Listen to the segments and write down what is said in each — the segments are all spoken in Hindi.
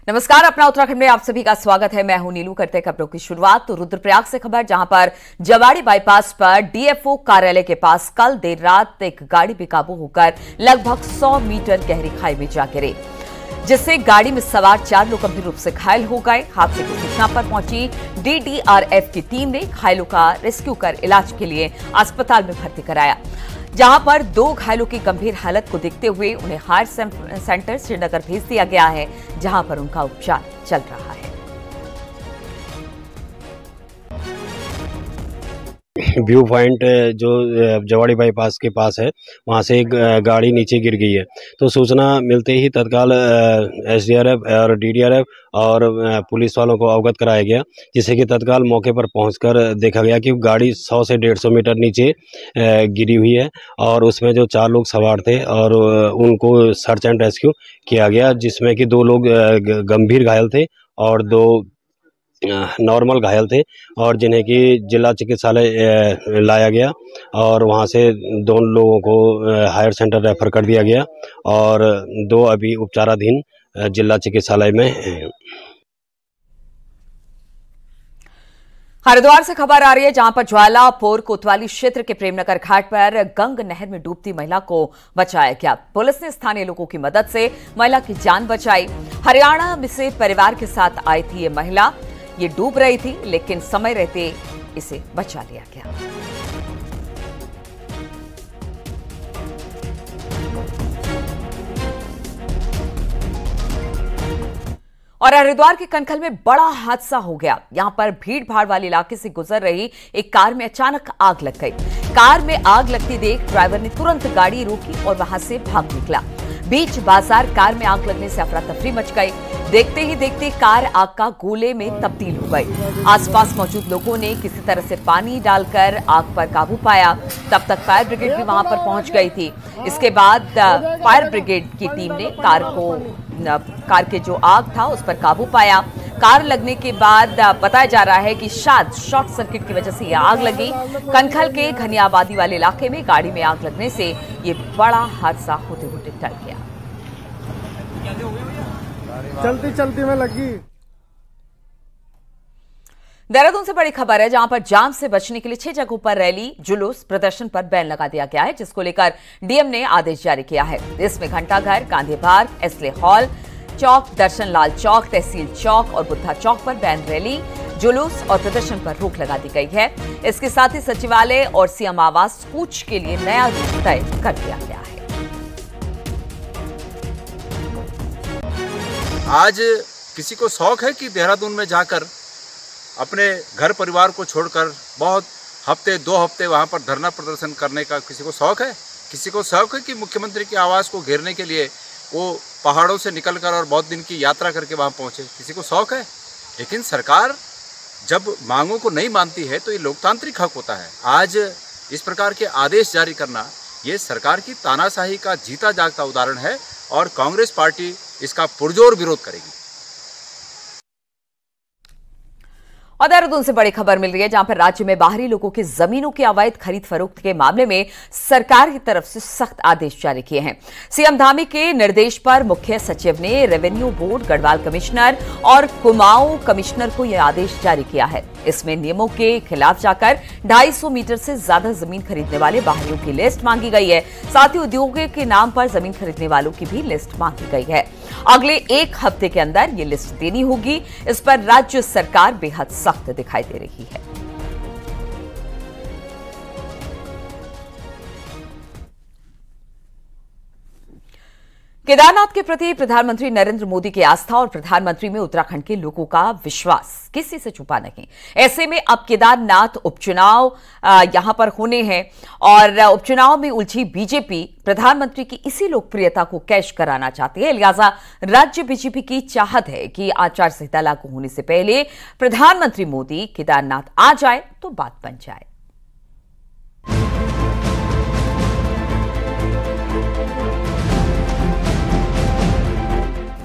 नमस्कार, अपना उत्तराखंड में आप सभी का स्वागत है। मैं हूं नीलू। करते खबरों की शुरुआत तो रुद्रप्रयाग से खबर, जहां पर जवाड़ी बाईपास पर डीएफओ कार्यालय के पास कल देर रात एक गाड़ी बेकाबू होकर लगभग 100 मीटर गहरी खाई में जा गिरी, जिससे गाड़ी में सवार 4 लोग गंभीर रूप से घायल हो गए। हादसे की सूचना पर पहुंची डीडीआरएफ की टीम ने घायलों का रेस्क्यू कर इलाज के लिए अस्पताल में भर्ती कराया, जहां पर 2 घायलों की गंभीर हालत को देखते हुए उन्हें हायर सेंटर श्रीनगर भेज दिया गया है, जहां पर उनका उपचार चल रहा है। व्यू पॉइंट जो जवाड़ी बाईपास के पास है, वहां से एक गाड़ी नीचे गिर गई है। तो सूचना मिलते ही तत्काल एसडीआरएफ और डीडीआरएफ और पुलिस वालों को अवगत कराया गया, जिससे कि तत्काल मौके पर पहुंचकर देखा गया कि गाड़ी 100 से 150 मीटर नीचे गिरी हुई है और उसमें जो 4 लोग सवार थे और उनको सर्च एंड रेस्क्यू किया गया, जिसमें कि 2 लोग गंभीर घायल थे और 2 नॉर्मल घायल थे और जिन्हें कि जिला चिकित्सालय लाया गया और वहां से 2 लोगों को हायर सेंटर रेफर कर दिया गया और 2 अभी उपचाराधीन जिला चिकित्सालय में हैं। हरिद्वार से खबर आ रही है, जहां पर ज्वालापुर कोतवाली क्षेत्र के प्रेमनगर घाट पर गंग नहर में डूबती महिला को बचाया गया। पुलिस ने स्थानीय लोगों की मदद से महिला की जान बचाई। हरियाणा में से परिवार के साथ आई थी ये महिला। ये डूब रही थी, लेकिन समय रहते इसे बचा लिया गया। और हरिद्वार के कनखल में बड़ा हादसा हो गया। यहां पर भीड़ भाड़ वाले इलाके से गुजर रही एक कार में अचानक आग लग गई। कार में आग लगती देख ड्राइवर ने तुरंत गाड़ी रोकी और वहां से भाग निकला। बीच बाजार कार में आग लगने से अफरा तफरी मच गई। देखते ही देखते कार आग का गोले में तब्दील हो गई। आसपास मौजूद लोगों ने किसी तरह से पानी डालकर आग पर काबू पाया। तब तक फायर ब्रिगेड भी वहां पर पहुंच गई थी। इसके बाद फायर ब्रिगेड की टीम ने कार के जो आग था उस पर काबू पाया। कार लगने के बाद बताया जा रहा है कि शायद शॉर्ट सर्किट की वजह से यह आग लगी। कनखल के घनी आबादी वाले इलाके में गाड़ी में आग लगने से ये बड़ा हादसा होते होते टल गया। चलती चलती में लगी। देहरादून से बड़ी खबर है, जहां पर जाम से बचने के लिए 6 जगहों पर रैली, जुलूस, प्रदर्शन पर बैन लगा दिया गया है, जिसको लेकर डीएम ने आदेश जारी किया है। इसमें घंटाघर, गांधी पार्क, एसले हॉल चौक, दर्शन लाल चौक, तहसील चौक और बुद्धा चौक पर बैन रैली, जुलूस और प्रदर्शन पर रोक लगा दी गई है। इसके साथ ही सचिवालय और सीएम आवास कूच के लिए नया रूट तय कर दिया गया है। आज किसी को शौक है कि देहरादून में जाकर अपने घर परिवार को छोड़कर बहुत हफ्ते 2 हफ्ते वहाँ पर धरना प्रदर्शन करने का किसी को शौक है? किसी को शौक है कि मुख्यमंत्री के आवास को घेरने के लिए वो पहाड़ों से निकलकर और बहुत दिन की यात्रा करके वहाँ पहुँचे? किसी को शौक है? लेकिन सरकार जब मांगों को नहीं मानती है तो ये लोकतांत्रिक हक होता है। आज इस प्रकार के आदेश जारी करना ये सरकार की तानाशाही का जीता जागता उदाहरण है और कांग्रेस पार्टी इसका पुरजोर विरोध करेगी। और देहरादून से बड़ी खबर मिल रही है, जहां पर राज्य में बाहरी लोगों की जमीनों की अवैध खरीद फरोख्त के मामले में सरकार की तरफ से सख्त आदेश जारी किए हैं। सीएम धामी के निर्देश पर मुख्य सचिव ने रेवेन्यू बोर्ड, गढ़वाल कमिश्नर और कुमाऊं कमिश्नर को यह आदेश जारी किया है। इसमें नियमों के खिलाफ जाकर 250 मीटर से ज्यादा जमीन खरीदने वाले बाहरियों की लिस्ट मांगी गई है। साथ ही उद्योगों के नाम पर जमीन खरीदने वालों की भी लिस्ट मांगी गई है। अगले 1 हफ्ते के अंदर ये लिस्ट देनी होगी। इस पर राज्य सरकार बेहद सख्त दिखाई दे रही है। केदारनाथ के प्रति प्रधानमंत्री नरेंद्र मोदी की आस्था और प्रधानमंत्री में उत्तराखंड के लोगों का विश्वास किसी से छुपा नहीं। ऐसे में अब केदारनाथ उपचुनाव यहां पर होने हैं और उपचुनाव में उलझी बीजेपी प्रधानमंत्री की इसी लोकप्रियता को कैश कराना चाहती है। लिहाजा राज्य बीजेपी की चाहत है कि आचार संहिता लागू होने से पहले प्रधानमंत्री मोदी केदारनाथ आ जाए तो बात बन जाए।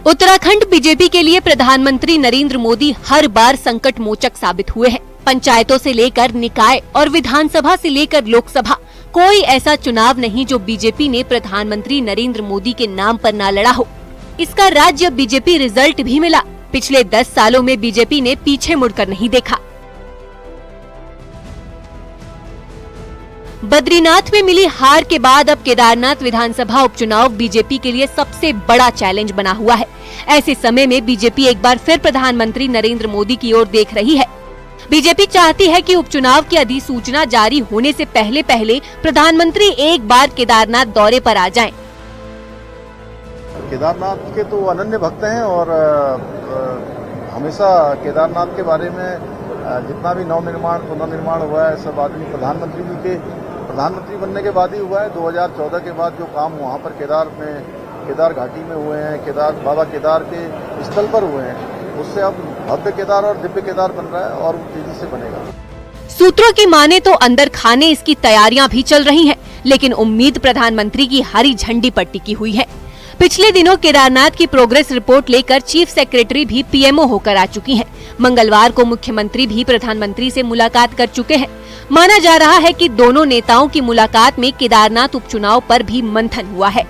उत्तराखंड बीजेपी के लिए प्रधानमंत्री नरेंद्र मोदी हर बार संकट मोचक साबित हुए हैं। पंचायतों से लेकर निकाय और विधानसभा से लेकर लोकसभा, कोई ऐसा चुनाव नहीं जो बीजेपी ने प्रधानमंत्री नरेंद्र मोदी के नाम पर न लड़ा हो। इसका राज्य बीजेपी रिजल्ट भी मिला। पिछले 10 सालों में बीजेपी ने पीछे मुड़कर नहीं देखा। बद्रीनाथ में मिली हार के बाद अब केदारनाथ विधानसभा उपचुनाव बीजेपी के लिए सबसे बड़ा चैलेंज बना हुआ है। ऐसे समय में बीजेपी एक बार फिर प्रधानमंत्री नरेंद्र मोदी की ओर देख रही है। बीजेपी चाहती है कि उपचुनाव की अधिसूचना जारी होने से पहले प्रधानमंत्री एक बार केदारनाथ दौरे पर आ जाएं। केदारनाथ के तो अनन्य भक्त हैं और हमेशा केदारनाथ के बारे में जितना भी नवनिर्माण पुनर्निर्माण हुआ है सब आदमी प्रधानमंत्री बनने के बाद ही हुआ है। 2014 के बाद जो काम वहाँ पर केदार घाटी में हुए हैं, बाबा केदार के स्थल पर हुए हैं, उससे अब भव्य केदार और दिव्य केदार बन रहा है और तेजी से बनेगा। सूत्रों की माने तो अंदर खाने इसकी तैयारियां भी चल रही हैं, लेकिन उम्मीद प्रधानमंत्री की हरी झंडी पर टिकी हुई है। पिछले दिनों केदारनाथ की प्रोग्रेस रिपोर्ट लेकर चीफ सेक्रेटरी भी पीएमओ होकर आ चुकी हैं। मंगलवार को मुख्यमंत्री भी प्रधानमंत्री से मुलाकात कर चुके हैं। माना जा रहा है कि दोनों नेताओं की मुलाकात में केदारनाथ उपचुनाव पर भी मंथन हुआ है।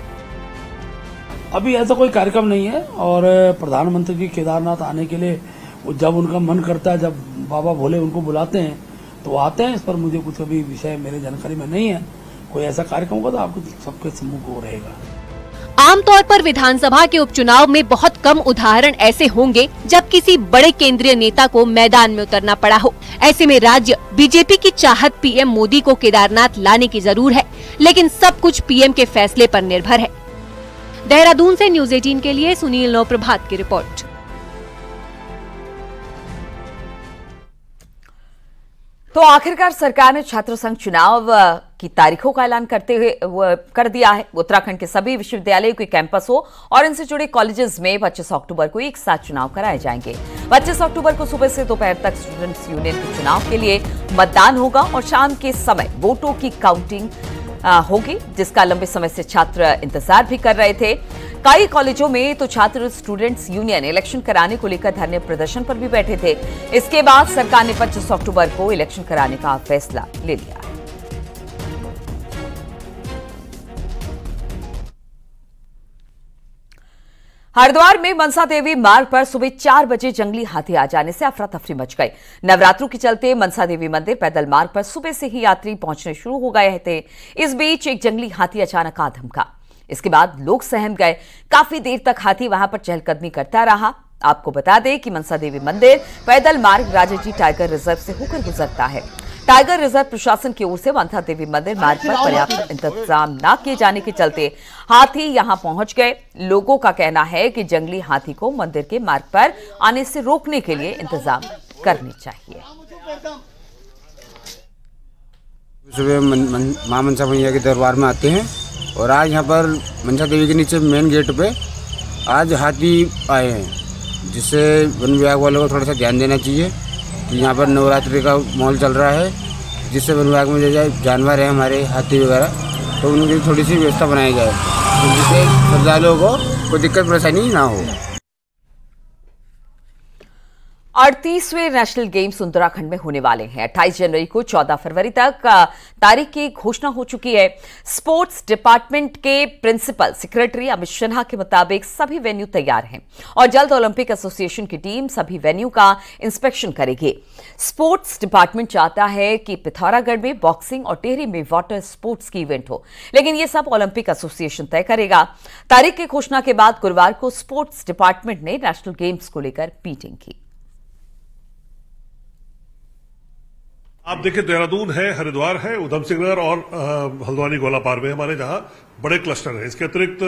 अभी ऐसा कोई कार्यक्रम नहीं है और प्रधानमंत्री जी केदारनाथ आने के लिए जब उनका मन करता है, जब बाबा भोले उनको बुलाते हैं तो आते हैं। इस पर मुझे कुछ अभी विषय मेरे जानकारी में नहीं है। कोई ऐसा कार्यक्रम होगा तो आपको सबके सम्मुख को रहेगा। आमतौर पर विधानसभा के उपचुनाव में बहुत कम उदाहरण ऐसे होंगे जब किसी बड़े केंद्रीय नेता को मैदान में उतरना पड़ा हो। ऐसे में राज्य बीजेपी की चाहत पीएम मोदी को केदारनाथ लाने की जरूर है, लेकिन सब कुछ पीएम के फैसले पर निर्भर है। देहरादून से न्यूज 18 के लिए सुनील नौप्रभात की रिपोर्ट। तो आखिरकार सरकार ने छात्र संघ चुनाव की तारीखों का ऐलान कर दिया है। उत्तराखंड के सभी विश्वविद्यालयों के कैंपस हो और इनसे जुड़े कॉलेजेस में 25 अक्टूबर को एक साथ चुनाव कराए जाएंगे। 25 अक्टूबर को सुबह से दोपहर तक स्टूडेंट्स यूनियन के चुनाव के लिए मतदान होगा और शाम के समय वोटों की काउंटिंग होगी, जिसका लंबे समय से छात्र इंतजार भी कर रहे थे। कई कॉलेजों में तो छात्र स्टूडेंट्स यूनियन इलेक्शन कराने को लेकर धरने प्रदर्शन पर भी बैठे थे। इसके बाद सरकार ने 25 अक्टूबर को इलेक्शन कराने का फैसला ले लिया। हरिद्वार में मनसा देवी मार्ग पर सुबह 4 बजे जंगली हाथी आ जाने से अफरा तफरी मच गई। नवरात्रों के चलते मनसा देवी मंदिर पैदल मार्ग पर सुबह से ही यात्री पहुंचने शुरू हो गए थे। इस बीच एक जंगली हाथी अचानक आ धमका। इसके बाद लोग सहम गए। काफी देर तक हाथी वहां पर चहलकदमी करता रहा। आपको बता दें कि मनसा देवी मंदिर पैदल मार्ग राजाजी टाइगर रिजर्व से होकर गुजरता है। टाइगर रिजर्व प्रशासन की ओर से मनसा देवी मंदिर मार्ग पर पर्याप्त इंतजाम न किए जाने के चलते हाथी यहां पहुंच गए। लोगों का कहना है कि जंगली हाथी को मंदिर के मार्ग पर आने से रोकने के लिए इंतजाम करने चाहिए। सुबह मां मनसा मैया के दरबार में आते हैं और आज यहाँ पर मनसा देवी के नीचे मेन गेट पे आज हाथी आए हैं, जिससे वन विभाग वालों को थोड़ा सा ध्यान देना चाहिए कि यहाँ पर नवरात्रि का माहौल चल रहा है, जिससे वन विभाग में जो जानवर है हमारे हाथी वगैरह, तो उनकी थोड़ी सी व्यवस्था बनाई जाए जिससे श्रद्धालुओं को कोई दिक्कत परेशानी ना हो। 38वें नेशनल गेम्स उत्तराखंड में होने वाले हैं। 28 जनवरी को 14 फरवरी तक तारीख की घोषणा हो चुकी है। स्पोर्ट्स डिपार्टमेंट के प्रिंसिपल सेक्रेटरी अमित सिन्हा के मुताबिक सभी वेन्यू तैयार हैं और जल्द ओलंपिक एसोसिएशन की टीम सभी वेन्यू का इंस्पेक्शन करेगी। स्पोर्ट्स डिपार्टमेंट चाहता है कि पिथौरागढ़ में बॉक्सिंग और टिहरी में वाटर स्पोर्ट्स की इवेंट हो, लेकिन ये सब ओलंपिक एसोसिएशन तय करेगा। तारीख की घोषणा के बाद गुरुवार को स्पोर्ट्स डिपार्टमेंट ने नेशनल गेम्स को लेकर मीटिंग की। आप देखिए, देहरादून है, हरिद्वार है, उधम सिंह नगर और हल्द्वानी गोलापार में हमारे जहां बड़े क्लस्टर हैं। इसके अतिरिक्त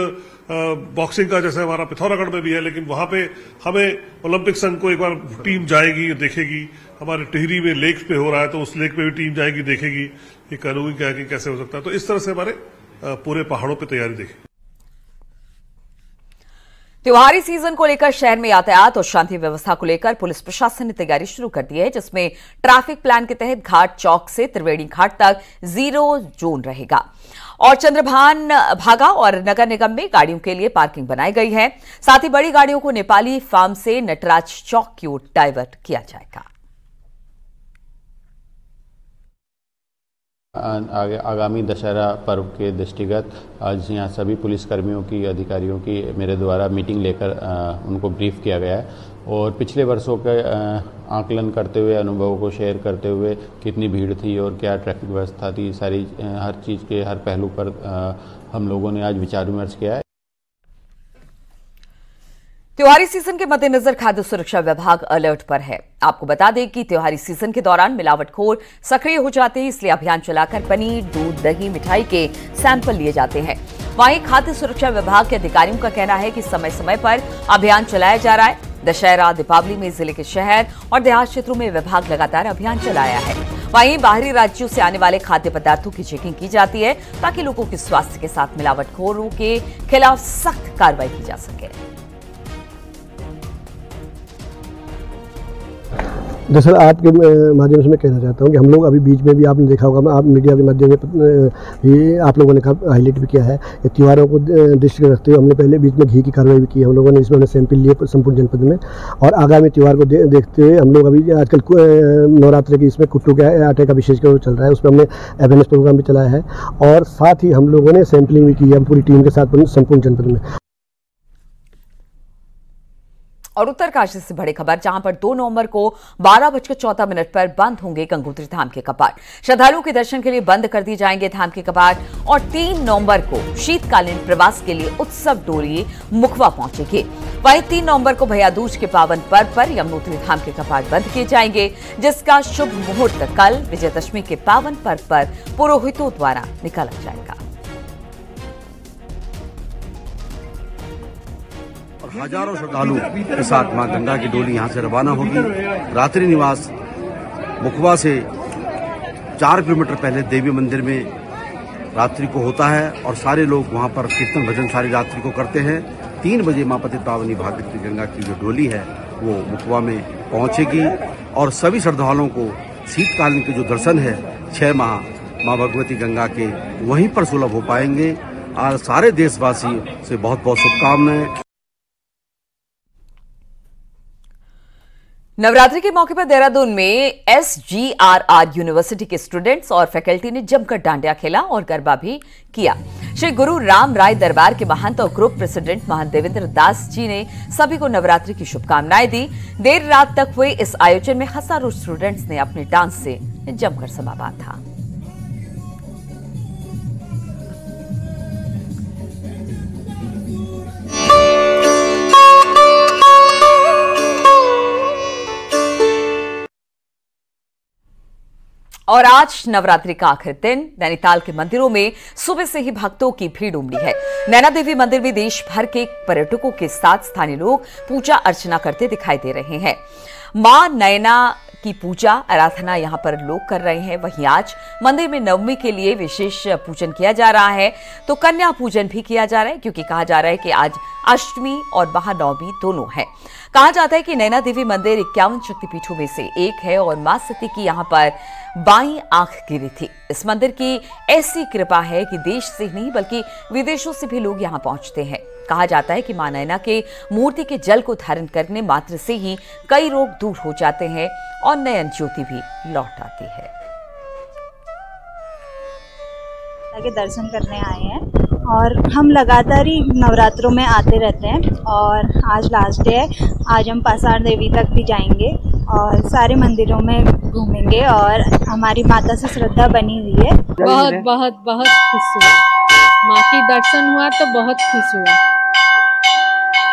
बॉक्सिंग का जैसे हमारा पिथौरागढ़ में भी है, लेकिन वहां पे हमें ओलंपिक संघ को एक बार टीम जाएगी, देखेगी। हमारे टिहरी में लेक पे हो रहा है तो उस लेक पे भी टीम जाएगी, देखेगी कि कैनोइंग क्या है, कैसे हो सकता है। तो इस तरह से हमारे पूरे पहाड़ों पर तैयारी देखेगी। त्योहारी सीजन को लेकर शहर में यातायात और शांति व्यवस्था को लेकर पुलिस प्रशासन ने तैयारी शुरू कर दी है, जिसमें ट्रैफिक प्लान के तहत घाट चौक से त्रिवेणी घाट तक 0 जोन रहेगा और चंद्रभान भागा और नगर निगम में गाड़ियों के लिए पार्किंग बनाई गई है। साथ ही बड़ी गाड़ियों को नेपाली फार्म से नटराज चौक की ओर डायवर्ट किया जाएगा। आगामी दशहरा पर्व के दृष्टिगत आज यहाँ सभी पुलिसकर्मियों की, अधिकारियों की मेरे द्वारा मीटिंग लेकर उनको ब्रीफ किया गया है और पिछले वर्षों के आकलन करते हुए, अनुभवों को शेयर करते हुए कितनी भीड़ थी और क्या ट्रैफिक व्यवस्था थी, सारी हर चीज़ के हर पहलू पर हम लोगों ने आज विचार विमर्श किया है। त्योहारी सीजन के मद्देनजर खाद्य सुरक्षा विभाग अलर्ट पर है। आपको बता दें कि त्योहारी सीजन के दौरान मिलावटखोर सक्रिय हो जाते हैं, इसलिए अभियान चलाकर पनीर, दूध, दही, मिठाई के सैंपल लिए जाते हैं। वहीं खाद्य सुरक्षा विभाग के अधिकारियों का कहना है कि समय समय पर अभियान चलाया जा रहा है। दशहरा, दीपावली में जिले के शहर और देहात क्षेत्रों में विभाग लगातार अभियान चलाया है। वहीं बाहरी राज्यों से आने वाले खाद्य पदार्थों की चेकिंग की जाती है ताकि लोगों के स्वास्थ्य के साथ मिलावटखोरों के खिलाफ सख्त कार्रवाई की जा सके। दरअसल आपके माध्यम से मैं कहना चाहता हूं कि हम लोग अभी बीच में भी आपने देखा होगा, आप मीडिया के माध्यम से भी आप लोगों ने हाईलाइट भी किया है कि त्योहारों को दृष्टि रखते हुए हमने पहले बीच में घी की कार्रवाई भी की है। हम लोगों ने इसमें सैंपल लिए संपूर्ण जनपद में और आगामी त्यौहार को देखते हुए हम लोग अभी आजकल नवरात्र की इसमें कुट्टू के आटे का विशेष कर चल रहा है, उसमें हमने अवेयरनेस प्रोग्राम भी चलाया है और साथ ही हम लोगों ने सैंपलिंग भी की है पूरी टीम के साथ संपूर्ण जनपद में। और उत्तरकाशी से बड़ी खबर, जहां पर 2 नवंबर को 12:14 पर बंद होंगे गंगोत्री धाम के कपाट। श्रद्धालुओं के दर्शन के लिए बंद कर दिए जाएंगे धाम के कपाट और 3 नवंबर को शीतकालीन प्रवास के लिए उत्सव डोली मुखवा पहुंचेगी। वहीं 3 नवंबर को भैया दूज के पावन पर्व पर यमुनोत्री धाम के कपाट बंद किए जाएंगे, जिसका शुभ मुहूर्त कल विजयदशमी के पावन पर्व पर पुरोहितों द्वारा निकाला जाएगा। हजारों श्रद्धालु के साथ मां गंगा की डोली यहां से रवाना होगी। रात्रि निवास मुखवा से 4 किलोमीटर पहले देवी मंदिर में रात्रि को होता है और सारे लोग वहां पर कीर्तन भजन सारी रात्रि को करते हैं। 3 बजे मां पतित पावनी भागीरथी गंगा की जो डोली है वो मुखवा में पहुंचेगी और सभी श्रद्धालुओं को शीतकालीन के जो दर्शन है 6 माह मां भगवती गंगा के वहीं पर सुलभ हो पाएंगे। और सारे देशवासी से बहुत बहुत शुभकामनाएं। नवरात्रि के मौके पर देहरादून में SGRR यूनिवर्सिटी के स्टूडेंट्स और फैकल्टी ने जमकर डांडिया खेला और गरबा भी किया। श्री गुरु राम राय दरबार के महंत और ग्रुप प्रेसिडेंट महंत देवेंद्र दास जी ने सभी को नवरात्रि की शुभकामनाएं दी। देर रात तक हुए इस आयोजन में हजारों स्टूडेंट्स ने अपने डांस से जमकर समा बांधा। और आज नवरात्रि का आखिरी दिन, नैनीताल के मंदिरों में सुबह से ही भक्तों की भीड़ उमड़ी है। नैना देवी मंदिर में देश भर के पर्यटकों के साथ स्थानीय लोग पूजा अर्चना करते दिखाई दे रहे हैं। मां नैना की पूजा आराधना यहां पर लोग कर रहे हैं। वहीं आज मंदिर में नवमी के लिए विशेष पूजन किया जा रहा है, तो कन्या पूजन भी किया जा रहा है, क्योंकि कहा जा रहा है कि आज अष्टमी और महानवमी दोनों है। कहा जाता है कि नैना देवी मंदिर 51 शक्तिपीठों में से एक है और मां सती की यहां पर बाईं आंख गिरी थी। इस मंदिर की ऐसी कृपा है कि देश से ही नहीं बल्कि विदेशों से भी लोग यहां पहुंचते हैं। कहा जाता है कि मां नैना के मूर्ति के जल को धारण करने मात्र से ही कई रोग दूर हो जाते हैं और नयन ज्योति भी लौट आती है। के दर्शन करने आए हैं और हम लगातार ही नवरात्रों में आते रहते हैं और आज लास्ट डे है। आज हम पासार देवी तक भी जाएंगे और सारे मंदिरों में घूमेंगे और हमारी माता से श्रद्धा बनी हुई है। बहुत बहुत बहुत खुश हुआ, माँ की दर्शन हुआ तो बहुत खुश हुआ।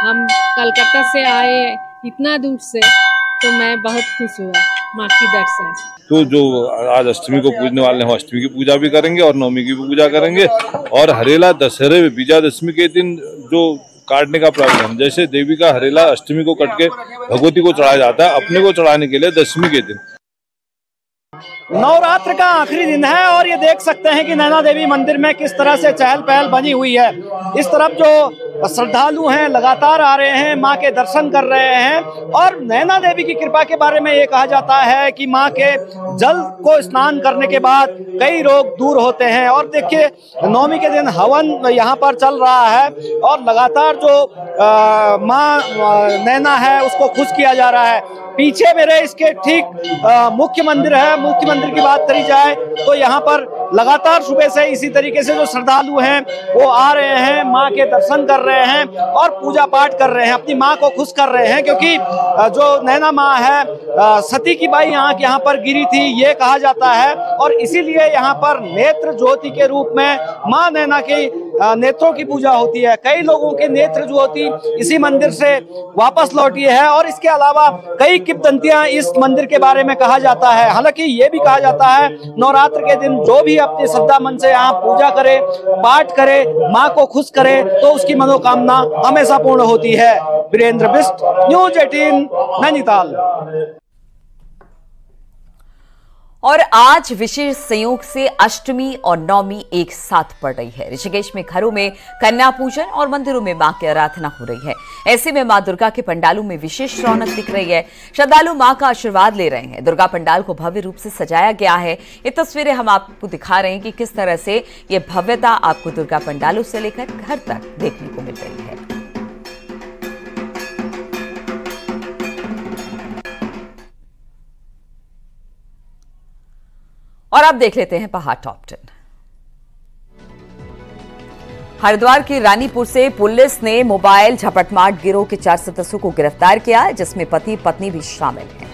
हम कलकत्ता से आए इतना दूर से, तो मैं बहुत खुश हुआ माँ की दर्शन से। तो जो आज अष्टमी को पूजने वाले हैं अष्टमी की पूजा भी करेंगे और नवमी की भी पूजा करेंगे। और हरेला दशहरे में विजयादशमी के दिन जो काटने का प्रावधान, जैसे देवी का हरेला अष्टमी को कट के भगवती को चढ़ाया जाता है, अपने को चढ़ाने के लिए दशमी के दिन। नवरात्र का आखिरी दिन है और ये देख सकते हैं कि नैना देवी मंदिर में किस तरह से चहल पहल बनी हुई है। इस तरफ जो श्रद्धालु हैं लगातार आ रहे हैं, माँ के दर्शन कर रहे हैं। और नैना देवी की कृपा के बारे में ये कहा जाता है कि माँ के जल को स्नान करने के बाद कई रोग दूर होते हैं। और देखिए नवमी के दिन हवन यहाँ पर चल रहा है और लगातार जो माँ नैना है उसको खुश किया जा रहा है। पीछे मेरे इसके ठीक मुख्य मंदिर है। मुख्य मंदिर की बात करी जाए तो यहाँ पर लगातार सुबह से इसी तरीके से जो श्रद्धालु हैं वो आ रहे हैं, माँ के दर्शन कर रहे हैं और पूजा पाठ कर रहे हैं, अपनी माँ को खुश कर रहे हैं। क्योंकि जो नैना माँ है, सती की बाई यहाँ पर गिरी थी ये कहा जाता है, और इसीलिए यहाँ पर नेत्र ज्योति के रूप में माँ नैना के नेत्रों की पूजा होती है। कई लोगों के नेत्र ज्योति इसी मंदिर से वापस लौटी है, और इसके अलावा कई किंवदंतियां इस मंदिर के बारे में कहा जाता है। हालांकि ये भी कहा जाता है नवरात्र के दिन जो भी अपनी श्रद्धा मन से यहाँ पूजा करे, पाठ करे, माँ को खुश करे तो उसकी मनोकामना हमेशा पूर्ण होती है। वीरेंद्र बिष्ट, न्यूज 18 नैनीताल। और आज विशेष संयोग से अष्टमी और नवमी एक साथ पड़ रही है। ऋषिकेश में घरों में कन्या पूजन और मंदिरों में मां की आराधना हो रही है। ऐसे में मां दुर्गा के पंडालों में विशेष रौनक दिख रही है। श्रद्धालु मां का आशीर्वाद ले रहे हैं। दुर्गा पंडाल को भव्य रूप से सजाया गया है। ये तस्वीरें हम आपको दिखा रहे हैं कि किस तरह से ये भव्यता आपको दुर्गा पंडालों से लेकर घर तक देखने को मिल रही है। और अब देख लेते हैं पहाड़ टॉप 10। हरिद्वार की रानीपुर से पुलिस ने मोबाइल झपटमार गिरोह के 4 सदस्यों को गिरफ्तार किया, जिसमें पति पत्नी भी शामिल हैं।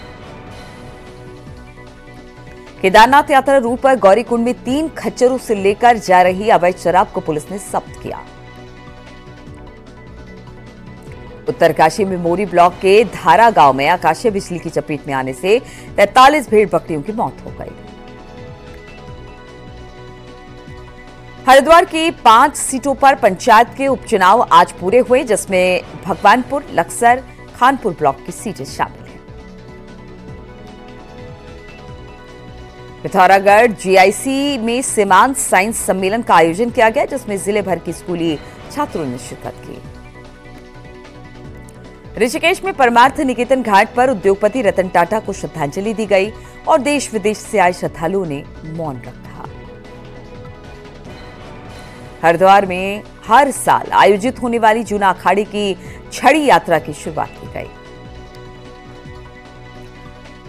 केदारनाथ यात्रा रूट पर गौरीकुंड में 3 खच्चरों से लेकर जा रही अवैध शराब को पुलिस ने जब्त किया। उत्तरकाशी में मोरी ब्लॉक के धारा गांव में आकाशीय बिजली की चपेट में आने से 43 भेड़ बकरियों की मौत हो गई। हरिद्वार की 5 सीटों पर पंचायत के उपचुनाव आज पूरे हुए, जिसमें भगवानपुर, लक्सर, खानपुर ब्लॉक की सीटें शामिल हैं। पिथौरागढ़ जीआईसी में सीमांत साइंस सम्मेलन का आयोजन किया गया, जिसमें जिले भर के स्कूली छात्रों ने शिरकत की। ऋषिकेश में परमार्थ निकेतन घाट पर उद्योगपति रतन टाटा को श्रद्धांजलि दी गई और देश विदेश से आए श्रद्धालुओं ने मौन रखा। हरिद्वार में हर साल आयोजित होने वाली जूना अखाड़े की छड़ी यात्रा की शुरुआत की गई।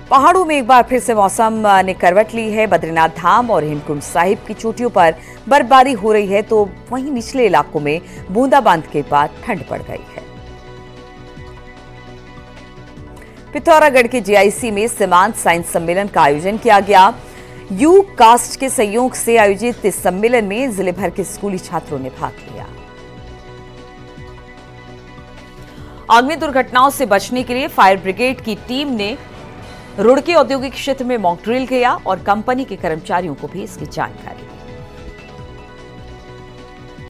पहाड़ों में एक बार फिर से मौसम ने करवट ली है। बद्रीनाथ धाम और हेमकुंड साहिब की चोटियों पर बर्फबारी हो रही है, तो वहीं निचले इलाकों में बूंदाबांदी के बाद ठंड पड़ गई है। पिथौरागढ़ के जीआईसी में सीमांत साइंस सम्मेलन का आयोजन किया गया। यू कास्ट के सहयोग से आयोजित इस सम्मेलन में जिले भर के स्कूली छात्रों ने भाग लिया। अग्नि दुर्घटनाओं से बचने के लिए फायर ब्रिगेड की टीम ने रुड़की औद्योगिक क्षेत्र में मॉक ड्रिल किया और कंपनी के कर्मचारियों को भी इसकी जानकारी दी।